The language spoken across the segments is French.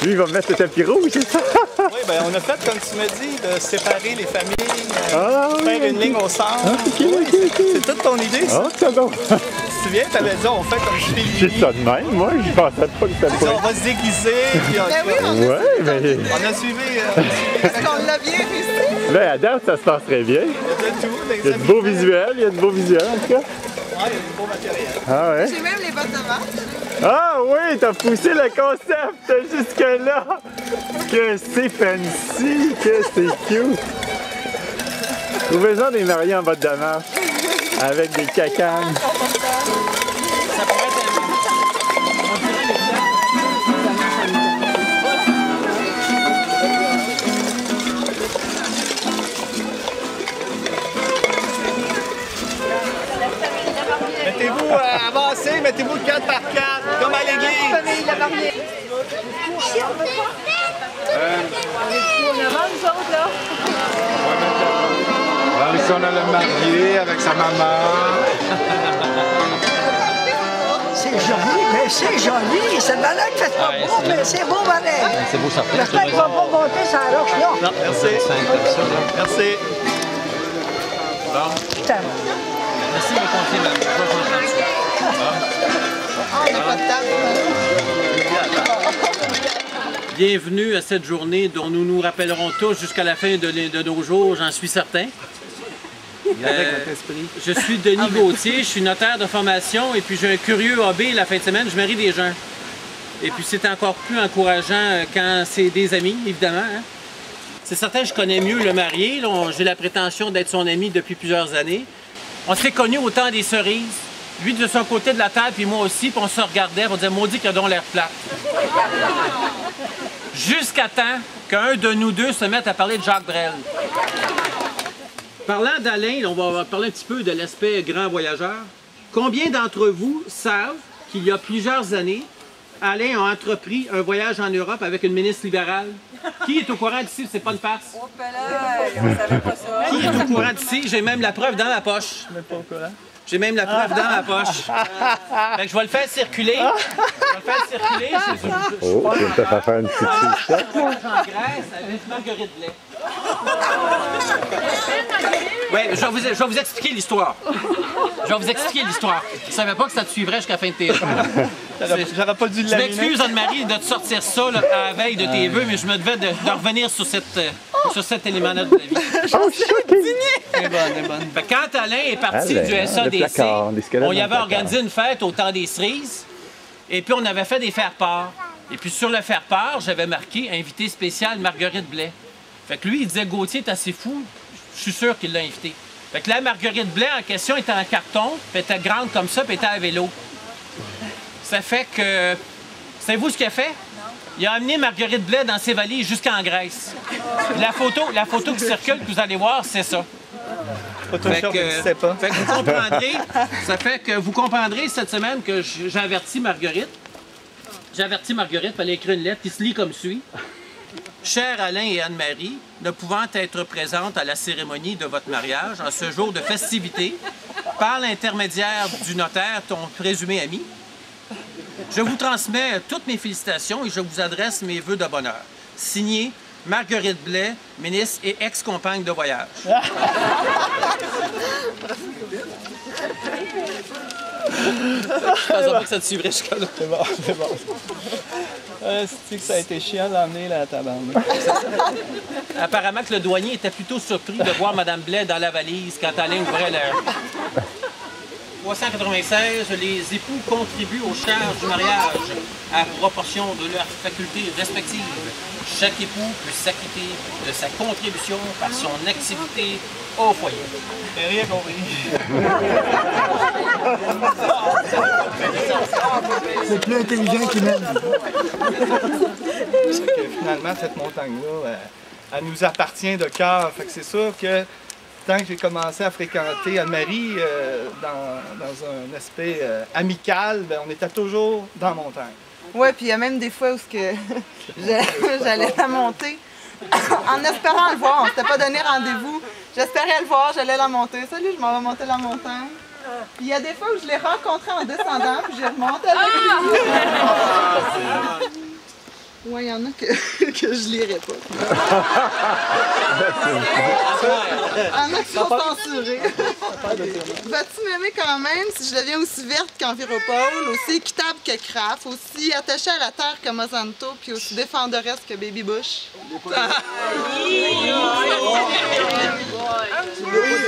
Lui, il va me mettre le tapis rouge, c'est ça? Oui, ben on a fait, comme tu m'as dit, de séparer les familles, oui, faire une ligne au centre. C'est toute ton idée, ça? Ah, c'est bon. Tu te souviens, tu avais dit, on fait comme je fais J'ai ça de même, moi, je pensais pas que c'était on va se déguiser, puis on a suivi. Est-ce qu'on l'a bien réussi? Là, à date, ça se passe très bien. Il y a de beaux visuels, en tout cas. Ah, il y a du beau matériel. Ah ouais? J'ai même les bottes de marche. Ah oui, t'as poussé le concept jusque-là! Que c'est fancy, que c'est cute! Trouvez-en des mariés en bottes de marche avec des cacanes. Ça pourrait être mettez-vous avancez, mettez-vous 4 par 4, comme à l'église. Famille, la mariée. On avance, nous autres, là. Alors ici, on a le marié avec sa maman. C'est joli, mais c'est joli. C'est malin que fait pas beau, mais c'est beau pareil. C'est beau, ça fait. J'espère qu'il va pas monter sur la roche, là. Non, merci. Merci. Putain. Merci, les conseillers. On n'a pas de Bienvenue à cette journée dont nous nous rappellerons tous jusqu'à la fin de nos jours, j'en suis certain. Je suis Denis Gauthier, je suis notaire de formation et puis j'ai un curieux hobby la fin de semaine, je marie des gens. Et puis c'est encore plus encourageant quand c'est des amis, évidemment. Hein? C'est certain que je connais mieux le marié, j'ai la prétention d'être son ami depuis plusieurs années. On s'est connus au temps des cerises, lui de son côté de la table puis moi aussi, puis on se regardait, on disait « maudit qu'il a donc l'air plate ». Jusqu'à temps qu'un de nous deux se mette à parler de Jacques Brel. Parlant d'Alain, on va parler un petit peu de l'aspect grand voyageur. Combien d'entre vous savent qu'il y a plusieurs années, Alain a entrepris un voyage en Europe avec une ministre libérale? Qui est au courant d'ici? C'est pas une farce. Oh, on savait pas ça. Qui est au courant d'ici? J'ai même la preuve dans ma poche. Pas au courant. J'ai même la preuve dans ma poche. Fait que je vais le faire circuler. Oh, tu vas te faire une petite fichette. En Grèce avec Marguerite Blais. Oui, je vais vous expliquer l'histoire. Je ne savais pas que ça te suivrait jusqu'à la fin de tes vœux. J'aurais pas dû Je l'allumer. m'excuse, Anne-Marie, de te sortir ça là, à la veille de tes vœux, mais je me devais de revenir sur cet élément-là de la vie. Oh, shocking! Elle est bonne. Fait que quand Alain est parti Alain, du le SADC, placard, des squelettes on y dans avait le organisé une fête au temps des cerises, et puis on avait fait des faire-part. Et puis sur le faire-part, j'avais marqué « Invité spécial Marguerite Blais ». Fait que lui, il disait « Gauthier, t'es assez fou, je suis sûr qu'il l'a invité ». Fait que la Marguerite Blais en question était en carton, puis elle était grande comme ça, puis elle était à vélo. Ça fait que... Savez-vous ce qu'il a fait? Il a amené Marguerite Blais dans ses valises jusqu'en Grèce. Puis la photo qui circule, que vous allez voir, c'est ça. Photoshop n'existait pas. Fait que vous comprendrez, ça fait que vous comprendrez cette semaine que j'ai averti Marguerite. J'ai averti Marguerite, puis elle a écrit une lettre qui se lit comme suit. Cher Alain et Anne-Marie, ne pouvant être présentes à la cérémonie de votre mariage en ce jour de festivité, par l'intermédiaire du notaire, ton présumé ami, je vous transmets toutes mes félicitations et je vous adresse mes vœux de bonheur. Signé Marguerite Blais, ministre et ex-compagne de voyage. Je pensais pas que ça te suivrait jusqu'à là. C'est bon. C'est que ça a été chiant d'emmener la tabarnak. Apparemment que le douanier était plutôt surpris de voir Mme Blais dans la valise quand Alain ouvrait l'air. 396, les époux contribuent aux charges du mariage à proportion de leurs facultés respectives. Chaque époux peut s'acquitter de sa contribution par son activité au foyer. J'ai rien compris. C'est plus intelligent qu'il m'aime. Finalement, cette montagne-là, elle nous appartient de cœur. Fait que c'est sûr que tant que j'ai commencé à fréquenter Anne-Marie dans un aspect amical, ben, on était toujours dans la montagne. Ouais, puis il y a même des fois où j'allais la monter en espérant le voir. On s'était pas donné rendez-vous. J'espérais le voir, j'allais la monter. Salut, je m'en vais monter la montagne. Puis il y a des fois où je l'ai rencontré en descendant, puis j'ai remonté avec lui. Ouais, il y en a que je lirai pas. Il y en a qui sont censurés. Vas-tu m'aimer quand même si je deviens aussi verte qu'Enviropole, aussi équitable que Kraft, aussi attachée à la terre que Monsanto, puis aussi défenderesse que Baby Bush?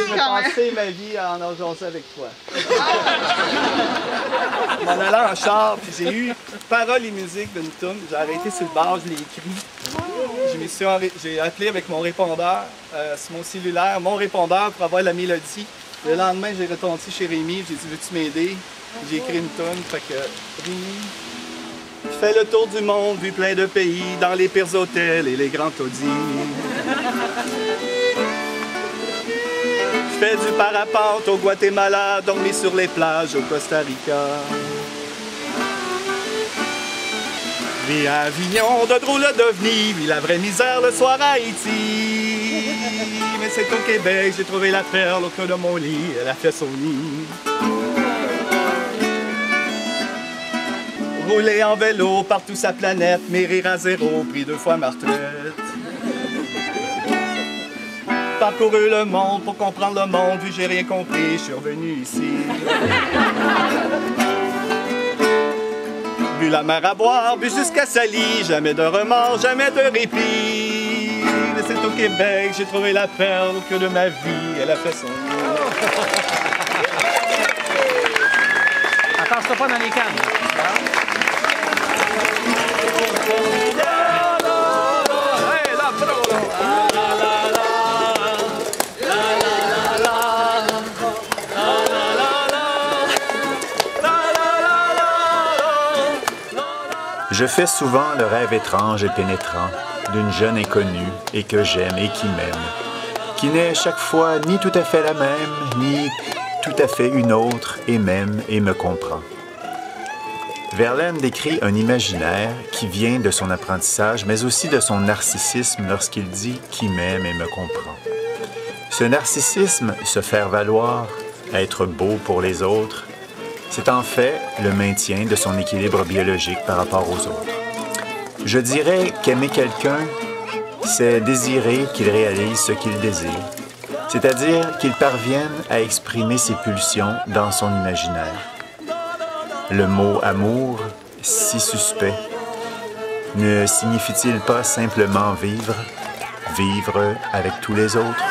J'ai passé ma vie en jasant avec toi. Je m'en allais en char, puis j'ai eu paroles et musique d'une tune. J'ai arrêté sur le bar, je l'ai écrit. J'ai appelé avec mon répondeur sur mon cellulaire, mon répondeur pour avoir la mélodie. Le lendemain, j'ai retenti chez Rémi, j'ai dit « Veux-tu m'aider? » J'ai écrit une tune, fait que Rémi fait le tour du monde, vu plein de pays, dans les pires hôtels et les grands taudis. Je fais du parapente au Guatemala, dormi sur les plages au Costa Rica. Vis à Avignon de drôles d'ovnis, vis la vraie misère le soir à Haïti. Mais c'est au Québec, j'ai trouvé la perle au creux de mon lit, elle a fait son nid. Rouler en vélo partout sa planète, mes rires à zéro, pris 2 fois ma retraite. Parcouru le monde pour comprendre le monde, vu j'ai rien compris, je suis revenu ici. Bu la mer à boire, bu jusqu'à Sali, jamais de remords, jamais de répit. Mais c'est au Québec, j'ai trouvé la perle que de ma vie, elle a fait son nid. Attention pas dans les cannes. Je fais souvent le rêve étrange et pénétrant d'une jeune inconnue et que j'aime et qui m'aime, qui n'est chaque fois ni tout à fait la même, ni tout à fait une autre et m'aime et me comprend. Verlaine décrit un imaginaire qui vient de son apprentissage, mais aussi de son narcissisme lorsqu'il dit « qui m'aime et me comprend ». Ce narcissisme, se faire valoir, être beau pour les autres, c'est en fait le maintien de son équilibre biologique par rapport aux autres. Je dirais qu'aimer quelqu'un, c'est désirer qu'il réalise ce qu'il désire, c'est-à-dire qu'il parvienne à exprimer ses pulsions dans son imaginaire. Le mot « amour », si suspect, ne signifie-t-il pas simplement vivre, vivre avec tous les autres?